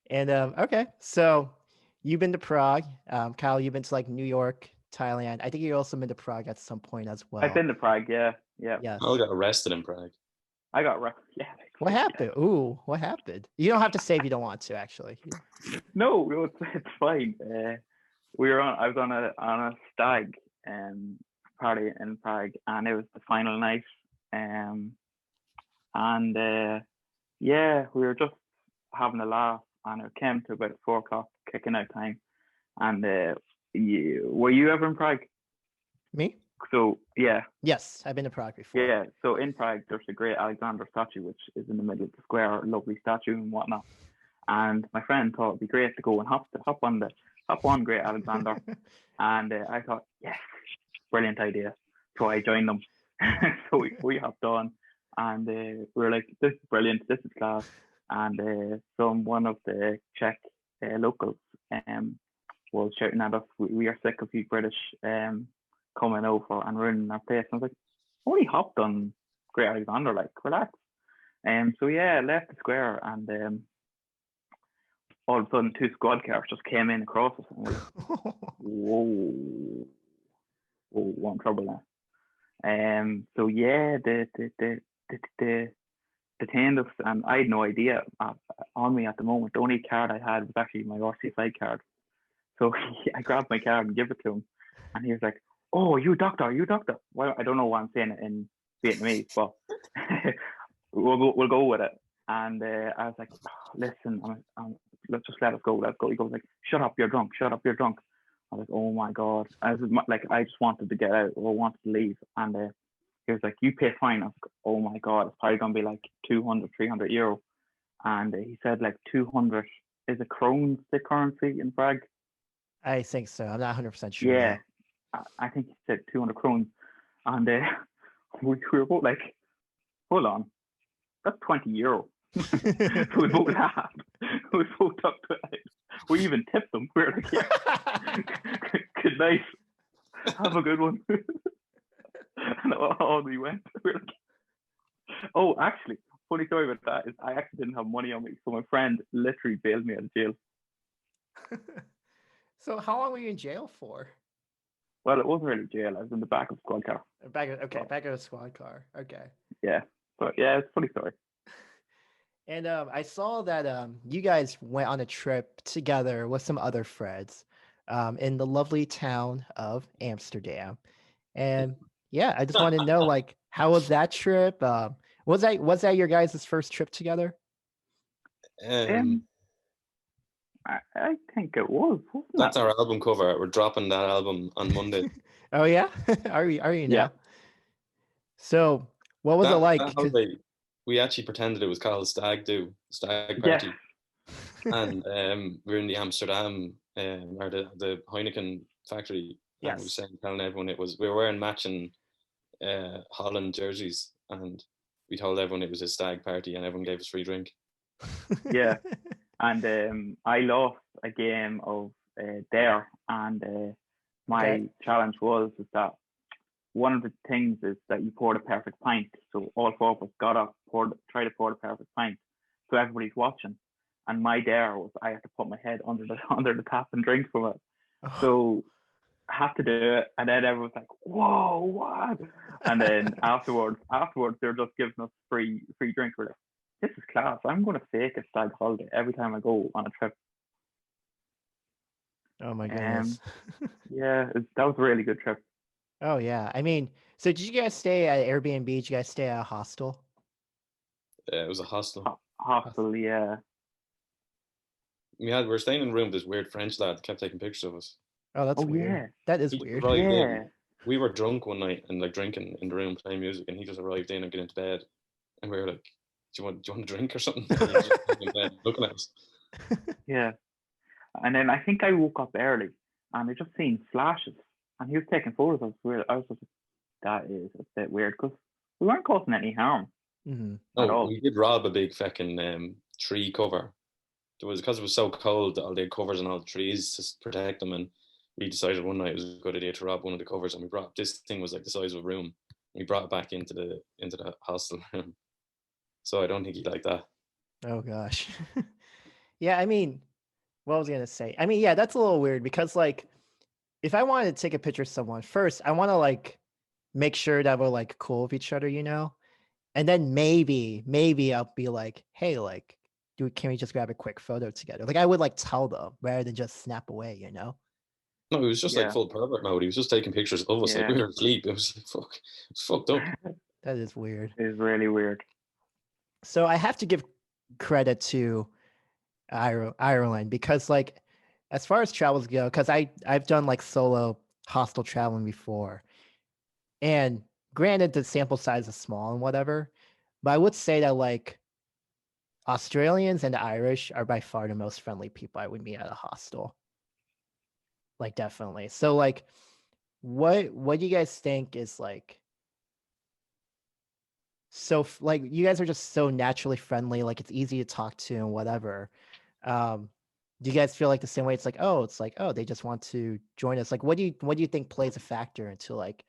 And okay, so you've been to Prague. Kyle, you've been to like New York, Thailand. I think you also been to Prague at some point as well. I've been to Prague. Yeah. Yes. I got arrested in Prague. I got yeah. What happened? Ooh, what happened? You don't have to say if you don't want to, actually. No, it's fine. I was on a stag party in Prague, and it was the final night. Yeah, we were just having a laugh, and it came to about 4 o'clock kicking out time. And were you ever in Prague? Me? So yeah, Yes, I've been to Prague before. yeah. So in Prague, there's the great Alexander statue, which is in the middle of the square, lovely statue and whatnot. And my friend thought it'd be great to go and hop on Great Alexander. And I thought, yes, brilliant idea. So I joined them. So we hopped on, and we were like, this is brilliant, this is class. And one of the Czech locals was shouting at us, we are sick of you British coming over and ruining our place. And I was like, only hopped on Great Alexander, like, relax. So yeah, left the square, and all of a sudden 2 squad cars just came in across us, and we were like, whoa, we're in trouble now. So yeah, the detained us, and I had no idea on me at the moment. The only card I had was actually my RCSI card. So I grabbed my card and gave it to him, and he was like, "Oh, you doctor." Well, I don't know why I'm saying it in Vietnamese, but we'll go with it. And I was like, oh, "Listen, let's just let us go. Let's go." He goes like, "Shut up, you're drunk. Shut up, you're drunk." I was like, "Oh my god!" I just wanted to get out or wanted to leave, and he was like, "You pay fine." I was like, "Oh my god, it's probably gonna be like 200, 300 euro." And he said like 200 is a krones the currency in Prague. I think so. I'm not 100% sure. Yeah, I think he said 200 krones, and we were both like, "Hold on, that's 20 euro." So we both laughed. We both took to it. We even tipped them. We were like, "Yeah, good night, have a good one." And on we went. We were like, oh, actually, funny story about that is I actually didn't have money on me, so my friend literally bailed me out of jail. So how long were you in jail for? Well, it wasn't really jail. I was in the back of the squad car. Back of a squad car. Okay. Yeah, but yeah, it's a funny story. And I saw that you guys went on a trip together with some other friends in the lovely town of Amsterdam. And yeah, I just want to know, like, how was that trip? Was that your guys' first trip together? I think it was. That's our album cover. We're dropping that album on Monday. Oh yeah, are you now? Yeah. So what was it like? That holiday, we actually pretended it was called Stag Party, and we were in the Amsterdam or the Heineken factory. Yes. And we were telling everyone we were wearing matching Holland jerseys, and we told everyone it was a stag party, and everyone gave us free drink. Yeah. And I lost a game of Dare, and my challenge was that one of the things is that you pour the perfect pint. So all 4 of us got up, try to pour the perfect pint. So everybody's watching. And my dare was I had to put my head under the tap and drink from it. Oh. So I had to do it, and then everyone's like, "Whoa, what?" And then afterwards, they're just giving us free drink. We're like, this is class. I'm going to fake a stag holiday every time I go on a trip. Oh my Um, goodness. yeah, that was a really good trip. Oh yeah. I mean, so did you guys stay at Airbnb? Did you guys stay at a hostel? It was a hostel. Hostel, yeah. We were staying in a room with this weird French lad that kept taking pictures of us. Oh, that's Oh weird. yeah, That is He just weird. arrived yeah. in. We were drunk one night and like drinking in the room playing music, and he just arrived in and get into bed, and we were like, "Do you want a drink or something?" And he was just in bed looking at us. Yeah. And then I think I woke up early and I just seen flashes and he was taking photos of us. I was just like, that is a bit weird because we weren't causing any harm Hmm. at Oh, all. we did rob a big fucking tree cover. It was because it was so cold that all the covers and all the trees to protect them, and we decided one night it was a good idea to rob one of the covers, and we brought this thing was like the size of a room. We brought it back into the hostel room. So I don't think he liked that. Oh gosh. Yeah, I mean, what was I gonna say? I mean, yeah, that's a little weird because like if I wanted to take a picture of someone, first I want to like make sure that we're like cool with each other, you know? And then maybe I'll be like, hey, like, can we just grab a quick photo together? Like I would like tell them rather than just snap away, you know? No, he was just like Yeah, full pervert mode. He was just taking pictures of us like yeah. we were asleep. It was like fuck. It was fucked up. That is weird. It's really weird. So I have to give credit to Ireland because like as far as travels go, because I've done like solo hostel traveling before. And granted the sample size is small and whatever, but I would say that like Australians and the Irish are by far the most friendly people I would meet at a hostel. Like definitely. So like what do you guys think is like so like you guys are just so naturally friendly, like it's easy to talk to and whatever. Do you guys feel like the same way? It's like, oh, they just want to join us. Like what do you think plays a factor into like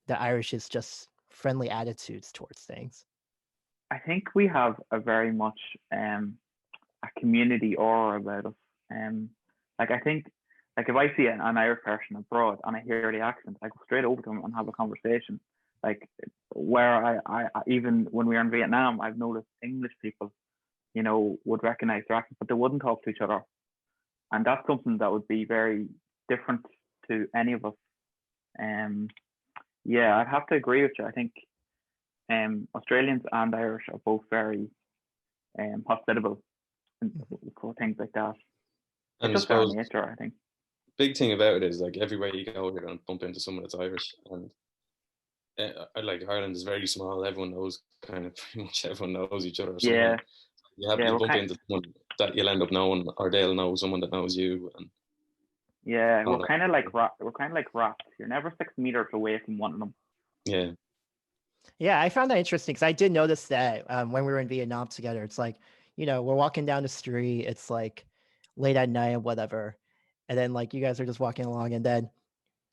the Irish's just friendly attitudes towards things? I think we have a very much a community aura about us. Like I think like if I see an Irish person abroad and I hear the accent, I go straight over to them and have a conversation. Like where I even when we were in Vietnam, I've noticed English people, would recognize their accent, but they wouldn't talk to each other. And that's something that would be very different to any of us. Um, yeah, I'd have to agree with you. I think Australians and Irish are both very hospitable and for things like that. It's And I just our suppose nature, I think. big thing about it is like everywhere you go, you're gonna bump into someone that's Irish, and like Ireland is very small. Everyone knows kind of pretty much everyone knows each other somehow. Yeah, You yeah, bump into someone that you'll end up knowing, or they'll know someone that knows you, and all we're that. kind of like we're kind of like rats. You're never 6 meters away from one of them. Yeah, Yeah, I found that interesting because I did notice that when we were in Vietnam together, it's like, we're walking down the street, it's like late at night and whatever. And then like you guys are just walking along and then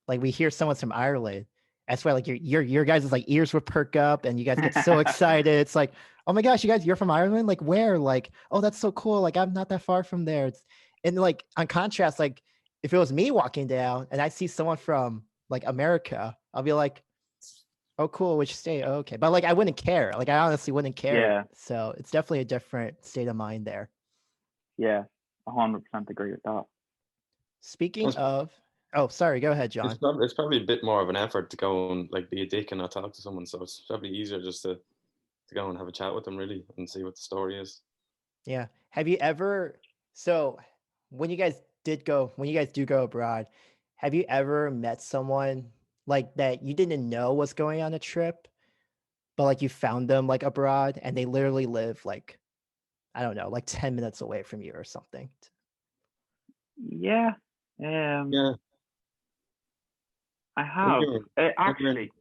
like we hear someone's from Ireland. That's why like your guys' like ears would perk up and you guys get so excited. It's like, oh my gosh, you guys, you're from Ireland? Like where? Like, oh, that's so cool. Like I'm not that far from there. And like on contrast, like if it was me walking down and I see someone from like America, I'll be like, oh, cool. Which state? Oh, okay. But like, I wouldn't care. Like, I honestly wouldn't care. Yeah, So it's definitely a different state of mind there. yeah, 100% agree with that. Speaking of, oh, sorry. Go ahead, it's John. probably it's probably a bit more of an effort to go and like be a dick and not talk to someone. So it's probably easier just to go and have a chat with them really and see what the story is. Yeah. Have you ever? So when you guys do go abroad, have you ever met someone like that you didn't know was going on a trip, but like you found them like abroad and they literally live like, I don't know, like 10 minutes away from you or something? Yeah, Yeah, I when have. you're when you're in, Actually,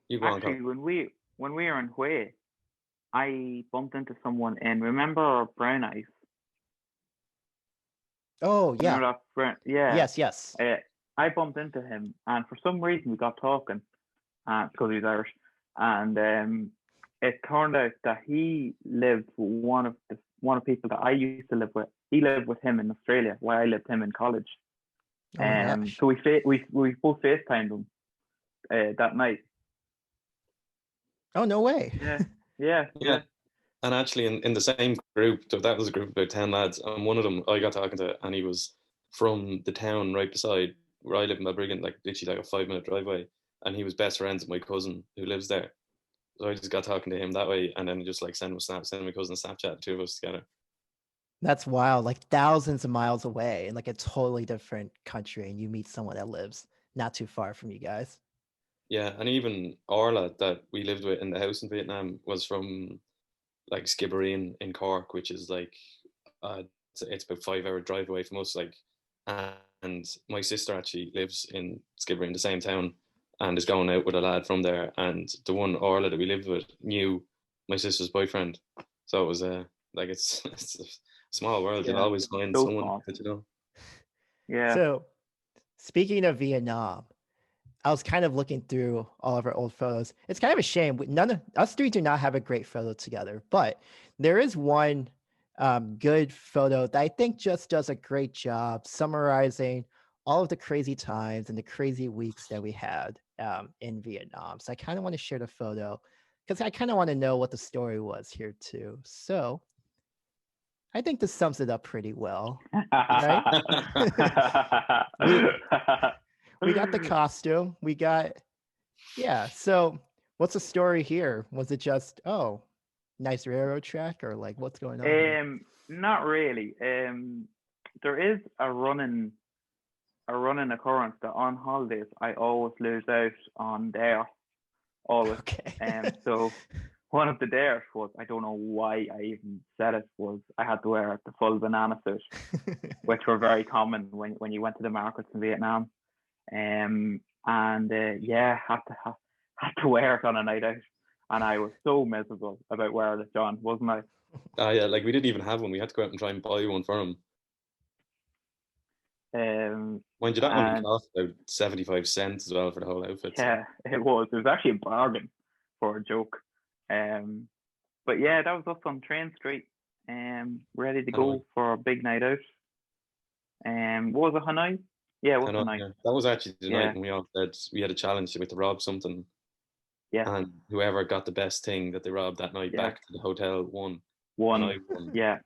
you go on, Colin. actually, when we were in Hue, I bumped into someone in. Remember Brown Eyes? Oh, yeah. Remember that friend? Yeah. Yes. I bumped into him, and for some reason we got talking, because he was Irish, and it turned out that he lived with one of the people that I used to live with. He lived with him in Australia while I lived him in college. Oh my gosh. So we both FaceTimed him that night. Oh, no way. Yeah. Yeah. And actually, in the same group, so that was a group of about 10 lads, and one of them I got talking to, and he was from the town right beside where I live in Balbriggan, like literally like a 5-minute drive away, and he was best friends with my cousin who lives there. So I just got talking to him that way, and then just like send my cousin a Snapchat, 2 of us together. That's wild. Like thousands of miles away in like a totally different country, and you meet someone that lives not too far from you guys. Yeah, and even Orla that we lived with in the house in Vietnam was from like Skibbereen in Cork, which is like it's about 5-hour drive away from us. Like, and my sister actually lives in Skibbereen, the same town, and is going out with a lad from there. And the one Orla that we lived with knew my sister's boyfriend, so it was like it's a small world. You'll always find So someone small. that you know. Yeah. So, speaking of Vietnam, I was kind of looking through all of our old photos. It's kind of a shame. None of us three do not have a great photo together, but there is one good photo that I think just does a great job summarizing all of the crazy times and the crazy weeks that we had in Vietnam. So I kind of want to share the photo because I kind of want to know what the story was here too. So I think this sums it up pretty well, right? we got the costume. We got, yeah. So what's the story here? Was it just, oh, nice railroad track, or like what's going on here? Not really. There is a running occurrence that on holidays I always lose out on there. Always. Okay. So one of the dares was, I don't know why I even said it, was I had to wear the full banana suit, which were very common when you went to the markets in Vietnam. Yeah, had to wear it on a night out, and I was so miserable about wearing it, John, wasn't I? Yeah, like we didn't even have one. We had to go out and try and buy one for him. Mind you, that only cost about 75 cents as well for the whole outfit. Yeah, so. It was actually a bargain for a joke. But yeah, that was us on Train Street, ready to go for a big night out. What was it, Hanoi? Yeah, it was Hanoi. Yeah. That was actually the night when we all said we had a challenge to rob something. Yeah. And whoever got the best thing that they robbed that night back to the hotel won. Won. Yeah.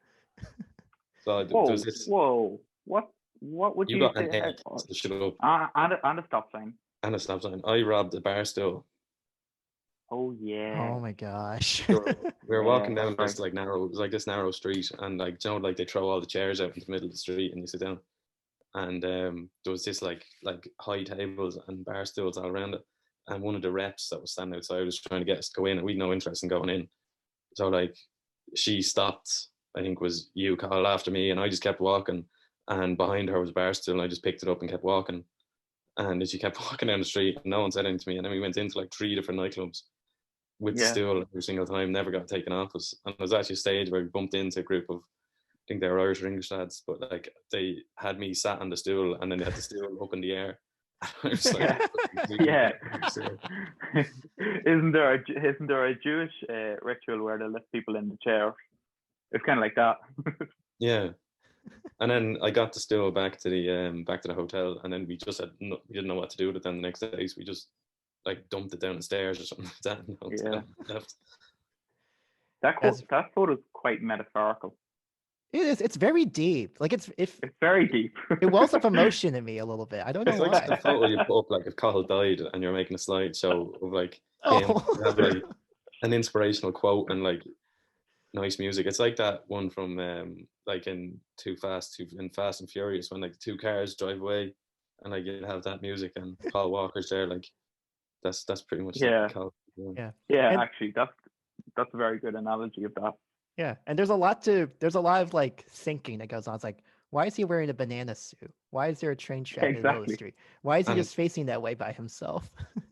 So there's this. Whoa! What would you got say? an egg to shut up. And a stop sign. And a stop sign. I robbed a bar stool. Oh yeah. Oh my gosh. We were walking down this like narrow, it was like this narrow street, and like, you know, like they throw all the chairs out in the middle of the street and you sit down. And there was this like high tables and bar stools all around it. And one of the reps that was standing outside was trying to get us to go in, and we'd no interest in going in. So like she stopped, I think was you, Cathal, after me, and I just kept walking. And behind her was a bar stool, and I just picked it up and kept walking. And she kept walking down the street, and no one said anything to me. And then we went into like 3 different nightclubs with the stool every single time, never got taken off us. And there was actually a stage where we bumped into a group of, I think they were Irish or English lads, but like they had me sat on the stool, and then they had the stool up in the air. I was like, yeah. Isn't there a Jewish ritual where they lift people in the chair? It's kind of like that. Yeah. And then I got the stool back to the hotel, and then we just we didn't know what to do with it. Then the next day, so we just like dumped it down the stairs or something like that. In the hotel. Yeah. That photo is quite metaphorical. It is. It's very deep. Like it's very deep. It wells up emotion in me a little bit. I don't know it's why. Like the photo you put up, like if Cathal died and you're making a slideshow of like him, have like an inspirational quote and like nice music. It's like that one from like in Fast and Furious, when like 2 cars drive away and like you have that music and Paul Walker's there. Like that's pretty much yeah. Yeah. And actually, that's a very good analogy of that. Yeah, and there's a lot of like thinking that goes on. It's like, why is he wearing a banana suit? Why is there a train track in the middle of the street? Why is he just facing that way by himself?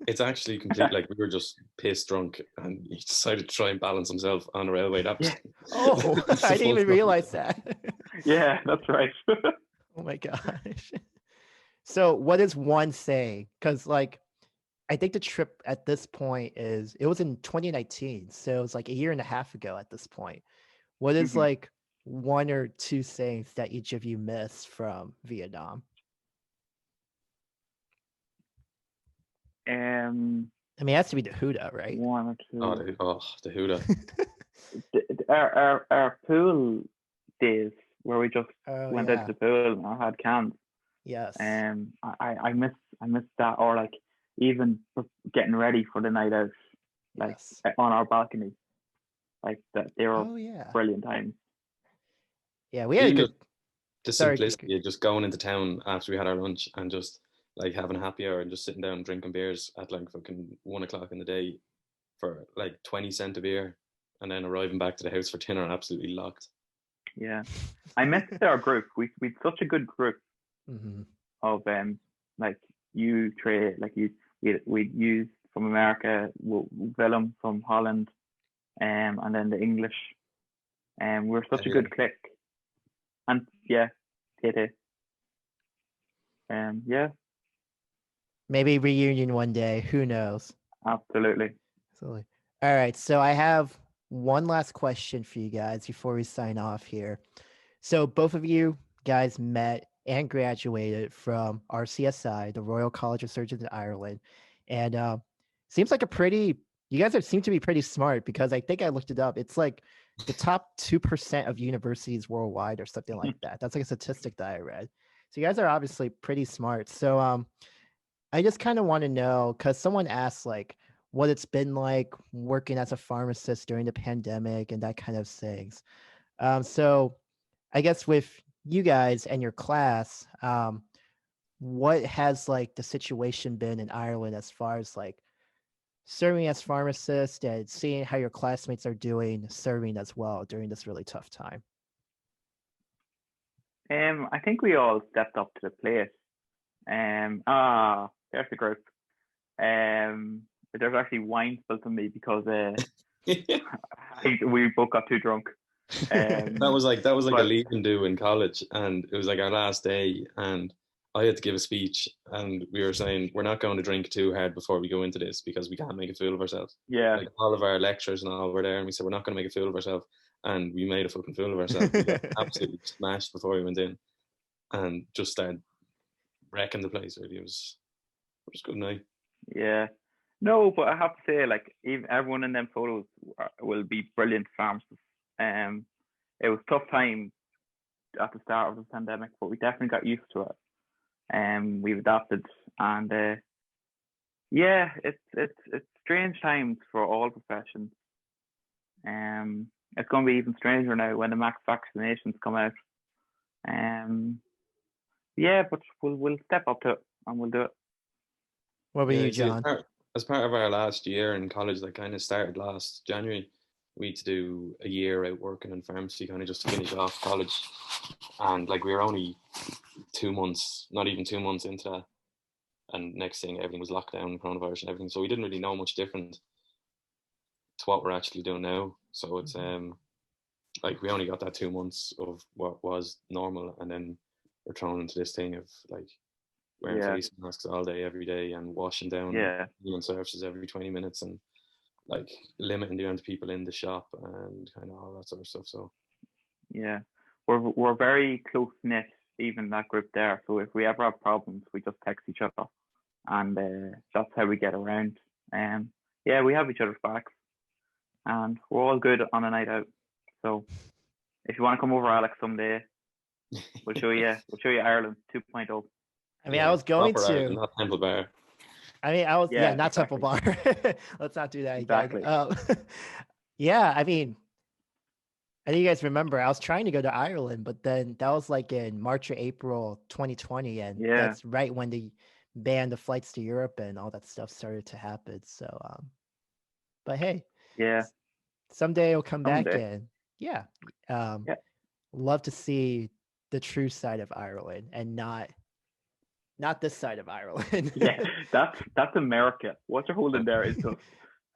It's actually complete. Like we were just pissed drunk, and he decided to try and balance himself on a railway. That was, oh, I didn't even realize that. Yeah, that's right. Oh my gosh. So, what is one saying? Because like, I think the trip at this point it was in 2019, so it was like a year and a half ago at this point. What is like 1 or 2 sayings that each of you miss from Vietnam? I mean, it has to be the Huda, right? 1 or 2. The Huda. Our pool days where we just went out to the pool and I had cans. Yes. I miss that, or like even getting ready for the night out, like Yes. on our balcony, like that. They were Oh yeah. brilliant times. Yeah, we had a Even good. the Sorry. simplicity of just going into town after we had our lunch and just like having a happy hour and just sitting down and drinking beers at like fucking 1 o'clock in the day for like 20 cents a beer, and then arriving back to the house for dinner and absolutely locked. Yeah, I missed our group. We'd such a good group Mm-hmm. of like you, Trey, like we'd use from America, Willem from Holland, and then the English, and we were such a good clique. And yeah, Tete. Yeah, Maybe reunion one day. Who knows? absolutely. Absolutely. All right. So I have one last question for you guys before we sign off here. So both of you guys met and graduated from RCSI, the Royal College of Surgeons in Ireland, and seems like you guys seem to be pretty smart, because I think I looked it up. It's like the top 2% of universities worldwide or something like that. That's like a statistic that I read. So you guys are obviously pretty smart. So I just kind of want to know, because someone asked like what it's been like working as a pharmacist during the pandemic and that kind of things. So I guess with you guys and your class, what has like the situation been in Ireland as far as like serving as pharmacist and seeing how your classmates are doing serving as well during this really tough time? I think we all stepped up to the plate. There's the group. There's actually wine spilled on me because we both got too drunk. That was like but- a leave and do in college, and it was like our last day, and I had to give a speech, and we were saying we're not going to drink too hard before we go into this because we can't make a fool of ourselves. Yeah, Like all of our lecturers and all were there, and we said we're not going to make a fool of ourselves, and we made a fucking fool of ourselves. We got absolutely smashed before we went in, and just started wrecking the place. Really, it was a good night. yeah. No, but I have to say, like, even everyone in them photos will be brilliant pharmacists. It was tough time at the start of the pandemic, but we definitely got used to it. We've adapted, and yeah, it's strange times for all professions. It's going to be even stranger now when the max vaccinations come out. Yeah, but we'll step up to it and we'll do it. What about you, John? As part of our last year in college that kind of started last January, we had to do a year out working in pharmacy, kind of just to finish off college. And like we were only 2 months, not even 2 months into that. And next thing, everything was locked down, coronavirus and everything. So we didn't really know much different to what we're actually doing now. So it's like we only got that 2 months of what was normal, and then we're thrown into this thing of like wearing face masks all day, every day, and washing down human surfaces every 20 minutes, and like limiting the amount of people in the shop and kind of all that sort of stuff. So yeah, we're very close knit, even that group there. So if we ever have problems, we just text each other, and that's how we get around. Yeah, we have each other's backs, and we're all good on a night out. So if you want to come over, Alex, someday, we'll show you Ireland 2.0. I mean, I was going to. Ireland, not Temple Bar. I mean, I was not exactly. Temple Bar. Let's not do that Exactly. again. Yeah, I mean, I think you guys remember I was trying to go to Ireland, but then that was like in March or April 2020, and that's right when they banned the flights to Europe and all that stuff started to happen. So, but hey, someday it'll come back in. Yeah, love to see the true side of Ireland and not this side of Ireland. Yeah, that's America. What you're holding there is just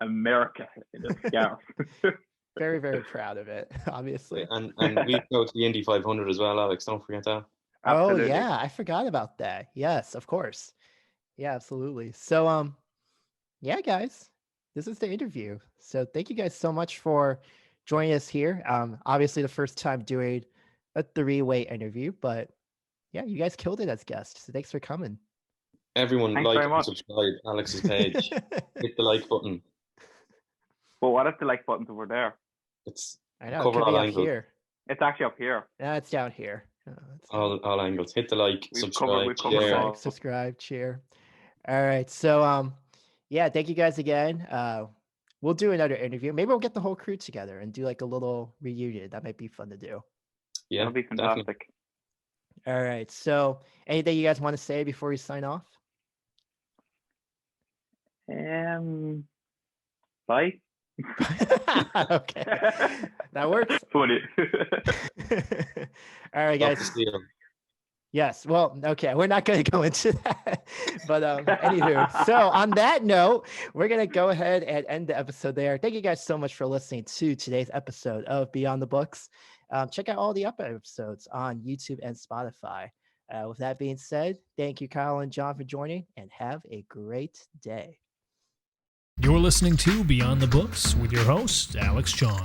America in a scarf. Very, very proud of it, obviously. And we go to the Indy 500 as well, Alex. Don't forget that. Absolutely. Oh yeah, I forgot about that. Yes, of course. Yeah, absolutely. So yeah, guys, this is the interview. So thank you guys so much for joining us here. Obviously the first time doing a 3-way interview, but yeah, you guys killed it as guests. So thanks for coming. Everyone like and subscribe Alex's page. Hit the like button. Well, what if the like button's over there? It's I know, it could be up here. It's actually up here. No, it's down here. all angles. Hit the like, We've subscribe, covered share. all. Like, subscribe, cheer. All right. So yeah, thank you guys again. We'll do another interview. Maybe we'll get the whole crew together and do like a little reunion. That might be fun to do. Yeah, That'll be definitely. fantastic. All right. So anything you guys want to say before we sign off? Bye. Okay. That works. Funny. All right, Stop the guys. steal. Yes. Well, okay. We're not going to go into that. But anywho, so on that note, we're going to go ahead and end the episode there. Thank you guys so much for listening to today's episode of Beyond the Books. Check out all the other episodes on YouTube and Spotify. With that being said, thank you, Cathal and John, for joining, and have a great day. You're listening to Beyond the Books with your host, Alex John.